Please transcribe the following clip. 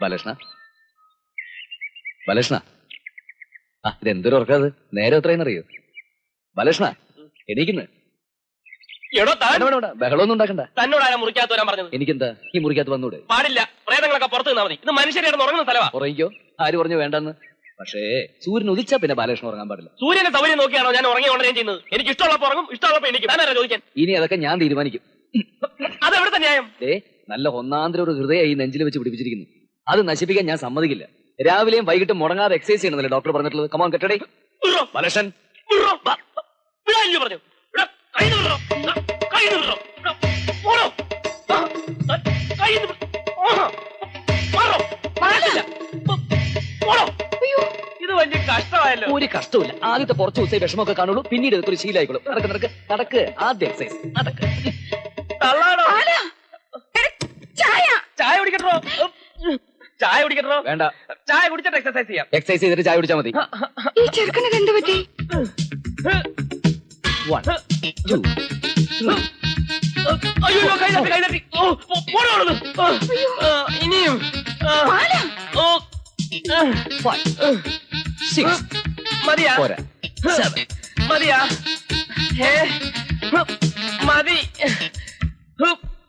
ബാലകൃഷ്ണ, ബാലകൃഷ്ണ, ആ ഇതെന്തൊരു ഉറക്കാത്? നേരെ എത്രയെന്നറിയോ? ബാലകൃഷ്ണ എണീക്കുന്നു. ബഹളമൊന്നും ഉണ്ടാക്കണ്ട. തന്നോടാരാ മുറിക്കകത്ത് വരാൻ പറഞ്ഞത്? എനിക്കെന്താ ഈ മുറിക്കകത്ത് വന്നൂടെ? പാടില്ല, പ്രേതങ്ങളൊക്കെ പുറത്ത് നിന്നാ മതി. ഇത് മനുഷ്യരെ ഉറങ്ങുന്ന സ്ഥലവാ. ഉറങ്ങിക്കോ, ആര് പറഞ്ഞു വേണ്ടെന്ന്? പക്ഷേ സൂര്യൻ ഉദിച്ചാ പിന്നെ ബാലകൃഷ്ണൻ ഉറങ്ങാൻ പാടില്ല. സൂര്യന്റെ സൗകര്യം നോക്കിയാണോ ഞാൻ ഉറങ്ങി ഉടനെ ചെയ്യുന്നത്? എനിക്ക് ഇഷ്ടമുള്ളപ്പോ ഉറങ്ങും, ഇഷ്ടമുള്ളപ്പോ എനിക്ക്. താനാരാ ചോദിക്കാൻ? ഇനി അതൊക്കെ ഞാൻ തീരുമാനിക്കും. അതെവിടുത്തെ ന്യായം? നല്ല ഒന്നാന്തര ഒരു ഹൃദയം ഈ നെഞ്ചിൽ വെച്ച് പിടിപ്പിച്ചിരിക്കുന്നു. അത് നശിപ്പിക്കാൻ ഞാൻ സമ്മതിക്കില്ല. രാവിലെയും വൈകിട്ടും മുടങ്ങാതെ എക്സസൈസ് ചെയ്യണമെന്നല്ലേ ഡോക്ടർ പറഞ്ഞിട്ടുള്ളത്? കമോൺ കെട്ടടേ ബാലകൃഷ്ണൻ. പറഞ്ഞു ഇത് വലിയ കഷ്ടമായല്ലോ. ഒരു കഷ്ടമില്ല. ആദ്യത്തെ കുറച്ച് ദിവസം വിഷമമൊക്കെ കാണുള്ളൂ, പിന്നീട് ഇതൊക്കെ ഒരു ശീലമായിക്കോളും. നടക്ക് നടക്ക് നടക്ക്. ആദ്യ എക്സസൈസ് നടക്ക്. ചായ കുടിക്കട്ടോ? ചായ കുടിക്കട്ടോ? വേണ്ട, ചായ കുടിച്ചിട്ട് എക്സസൈസ് ചെയ്യാം. എക്സസൈസ് ചെയ്തിട്ട് ചായ കുടിച്ചാൽ മതി. ഈ ചെറുക്കനത് എന്ത് പറ്റി? 1 2 അയ്യോ കൈതട്ടി കൈതട്ടി. ഇനിയും 5 6 മതിയാ? 7 മതിയാ? മതി.